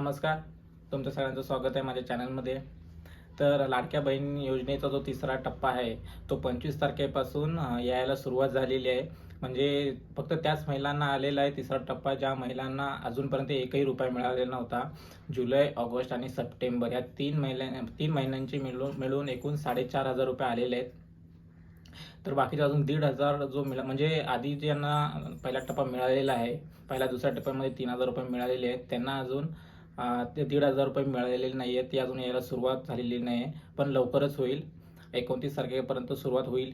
नमस्कार. तुमचं सगळ्यांचं स्वागत आहे माझ्या चॅनलमध्ये. तर लाडक्या बहीण योजनेचा जो तिसरा टप्पा आहे तो 25 तारखेपासून यायला सुरुवात झालेली आहे. म्हणजे फक्त त्याच महिलांना आलेला आहे तिसरा टप्पा ज्या महिलांना अजूनपर्यंत एकही रुपया मिळालेला नव्हता. जुलै, ऑगस्ट आणि सप्टेंबर या 3 महिन्यांची मिळून एकूण 4,500 रुपये आलेले आहेत. तर बाकीचे अजून 1,500 जो म्हणजे आधी ज्यांना पहिला टप्पा मिळालेला आहे, पहिल्या दुसऱ्या टप्प्यामध्ये 3,000 रुपये मिळालेले आहेत, त्यांना अजून ते 1,500 रुपये मिळालेले नाही आहेत. ते अजून यायला सुरुवात झालेली नाही आहे, पण लवकरच होईल. 29 तारखेपर्यंत सुरुवात होईल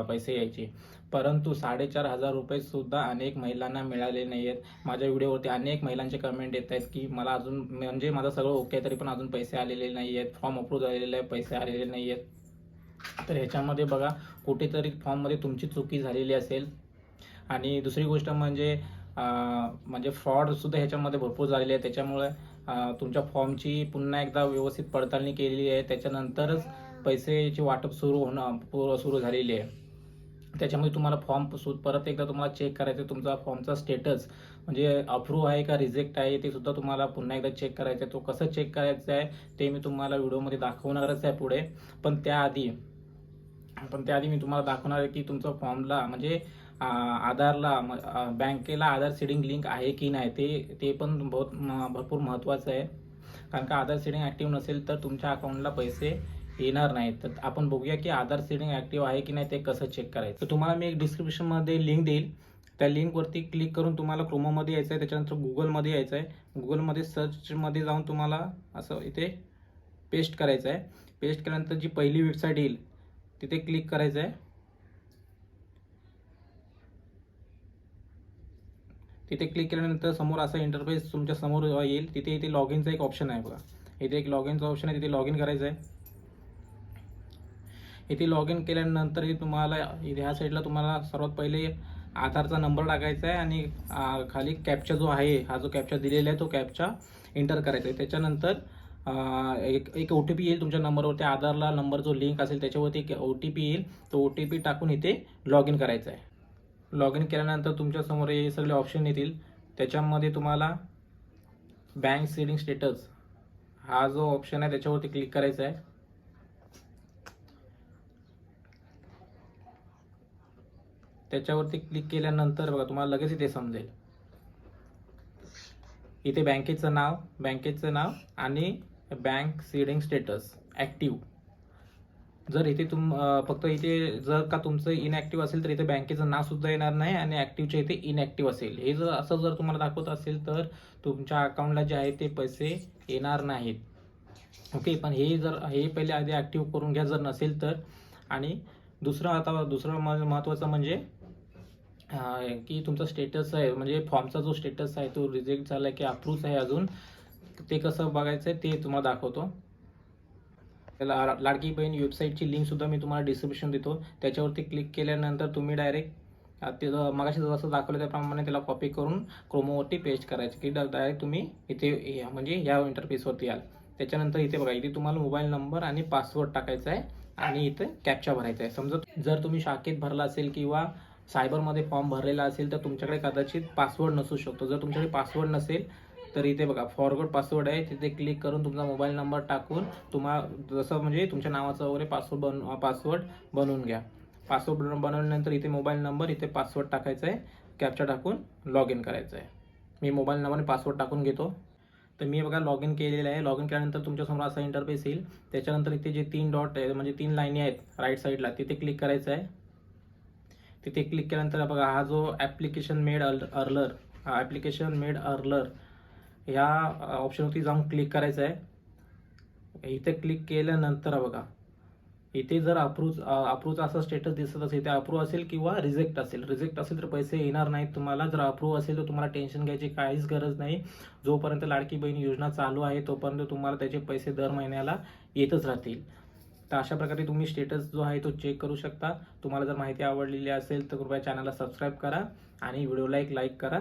पैसे यायची. परंतु 4,500 रुपये सुद्धा अनेक महिलांना मिळाले नाही आहेत. माझ्या व्हिडिओवरती अनेक महिलांचे कमेंट येत आहेत की मला अजून म्हणजे माझं सगळं ओके तरी पण अजून पैसे आलेले नाही आहेत, फॉर्म अप्रूव्ह झालेले आहे, पैसे आलेले नाही आहेत. तर ह्याच्यामध्ये बघा कुठेतरी फॉर्ममध्ये तुमची चुकी झालेली असेल. आणि दुसरी गोष्ट म्हणजे फ्रॉडसुद्धा ह्याच्यामध्ये भरपूर झालेले आहे. त्याच्यामुळे तुमच्या फॉर्मची पुन्हा एकदा व्यवस्थित पडताळणी केलेली आहे, त्याच्यानंतरच पैसेची वाटप सुरू झालेली आहे. त्याच्यामुळे तुम्हाला फॉर्म परत एकदा तुम्हाला चेक करायचं आहे. तुमचा फॉर्मचा स्टेटस म्हणजे अप्रूव्ह आहे का रिजेक्ट आहे ते सुद्धा तुम्हाला पुन्हा एकदा चेक करायचं आहे. तो कसं चेक करायचं आहे ते मी तुम्हाला व्हिडिओमध्ये दाखवणारच आहे पुढे. पण त्याआधी मी तुम्हाला दाखवणार आहे की तुमचा फॉर्मला म्हणजे आधारला बँकेला आधार सीडिंग लिंक आहे की नाही ते पण भरपूर महत्त्वाचं आहे. कारण का आधार सीडिंग ॲक्टिव्ह नसेल तर तुमच्या अकाउंटला पैसे येणार नाहीत. तर आपण बघूया की आधार सीडिंग ॲक्टिव्ह आहे की नाही ते कसं चेक करायचं. तर तुम्हाला मी एक डिस्क्रिप्शनमध्ये लिंक देईल. त्या लिंकवरती क्लिक करून तुम्हाला क्रोमोमध्ये यायचं आहे, त्याच्यानंतर गुगलमध्ये यायचं आहे. गुगलमध्ये सर्चमध्ये जाऊन तुम्हाला असं इथे पेस्ट करायचं आहे. पेस्ट केल्यानंतर जी पहिली वेबसाईट येईल तिथे क्लिक करायचं आहे. तिथे क्लिक केल्यानंतर समोर असा इंटरफेस तुमच्या समोर येईल. इथे लॉग इनचा एक ऑप्शन आहे बघा. इथे एक लॉग इनचा ऑप्शन आहे, तिथे लॉग इन करायचं आहे. इथे लॉग इन केल्यानंतर तुम्हाला ह्या साईडला तुम्हाला सर्वात पहिले आधारचा नंबर टाकायचा आहे आणि खाली कॅप्चा जो आहे, हा जो कॅप्चा दिलेला आहे तो कॅप्चा एंटर करायचा आहे. त्याच्यानंतर एक OTP येईल तुमच्या नंबरवरती. आधारला नंबर जो लिंक असेल त्याच्यावरती एक OTP येईल. तो OTP टाकून इथे लॉग इन करायचा आहे. लॉग इन केल्यानंतर तुमच्यासमोर हे सगळे ऑप्शन येतील. त्याच्यामध्ये तुम्हाला बँक सीडिंग स्टेटस हा जो ऑप्शन आहे त्याच्यावरती क्लिक करायचा आहे. त्याच्यावरती क्लिक केल्यानंतर बघा तुम्हाला लगेच इथे समजेल. इथे बँकेचं नाव आणि बँक सीडिंग स्टेटस ॲक्टिव्ह. जर इथे फक्त इथे जर का तुमचं इनॲक्टिव्ह असेल तर इथे बँकेचं नाव सुद्धा येणार नाही आणि ॲक्टिव्हच्या इथे इनॲक्टिव्ह असेल. हे जर तुम्हाला दाखवत असेल तर तुमच्या अकाउंटला जे आहे ते पैसे येणार नाहीत. ओके. पण हे पहिले आधी ॲक्टिव्ह करून घ्या जर नसेल तर. आणि दुसरं महत्त्वाचं म्हणजे की तुमचा स्टेटस आहे म्हणजे फॉर्मचा जो स्टेटस आहे तो रिजेक्ट झाला की अप्रूव्ह आहे अजून, ते कसं बघायचं आहे ते तुम्हाला दाखवतो. त्याला लाडकी बहीण वेबसाईटची लिंकसुद्धा मी तुम्हाला डिस्क्रिप्शन देतो. त्याच्यावरती क्लिक केल्यानंतर तुम्ही डायरेक्ट ते मगाशी जसं दाखवलं त्याप्रमाणे त्याला कॉपी करून क्रोमोवरती पेस्ट करायचं की डायरेक्ट तुम्ही इथे म्हणजे या इंटरफेसवरती याल. त्याच्यानंतर इथे बघा, इथे तुम्हाला मोबाईल नंबर आणि पासवर्ड टाकायचा आहे आणि इथे कॅप्चा भरायचा आहे. समजा जर तुम्ही शाखेत भरला असेल किंवा सायबरमध्ये फॉर्म भरलेला असेल तर तुमच्याकडे कदाचित पासवर्ड नसू शकतो. जर तुमच्याकडे पासवर्ड नसेल तर इथे बघा फॉरगॉट पासवर्ड आहे, तिथे क्लिक करून तुमचा मोबाईल नंबर टाकून तुम्हाला जसं म्हणजे तुमच्या नावाचा वगैरे पासवर्ड बनवून घ्या. पासवर्ड बनवल्यानंतर इथे मोबाईल नंबर, इथे पासवर्ड टाकायचा आहे, कॅप्चा टाकून लॉग इन करायचं आहे. मी मोबाईल नंबर आणि पासवर्ड टाकून घेतो. तर मी बघा लॉग इन केलेलं आहे. लॉग इन केल्यानंतर तुमच्यासमोर असा इंटरफेस येईल. त्याच्यानंतर इथे जे 3 डॉट आहे म्हणजे 3 लाईनी आहेत राईट साईडला, तिथे क्लिक करायचं आहे. तिथे क्लिक केल्यानंतर बघा हा जो ॲप्लिकेशन मेड अर्लर ह्या ऑप्शनवरती जाऊन क्लिक करायचं आहे. इथे क्लिक केल्यानंतर बघा इथे जर अप्रूव्हचा असा स्टेटस दिसत असेल, इथे अप्रूव्ह असेल किंवा रिजेक्ट असेल तर पैसे येणार नाहीत तुम्हाला. जर अप्रूव्ह असेल तर तुम्हाला टेन्शन घ्यायची काहीच गरज नाही. जोपर्यंत लाडकी बहीण योजना चालू आहे तोपर्यंत तुम्हाला त्याचे पैसे दर महिन्याला येतच राहतील. तर अशा प्रकारे तुम्ही स्टेटस जो आहे तो चेक करू शकता. तुम्हाला जर माहिती आवडलेली असेल तर कृपया चॅनलला सबस्क्राईब करा आणि व्हिडिओला एक लाईक करा.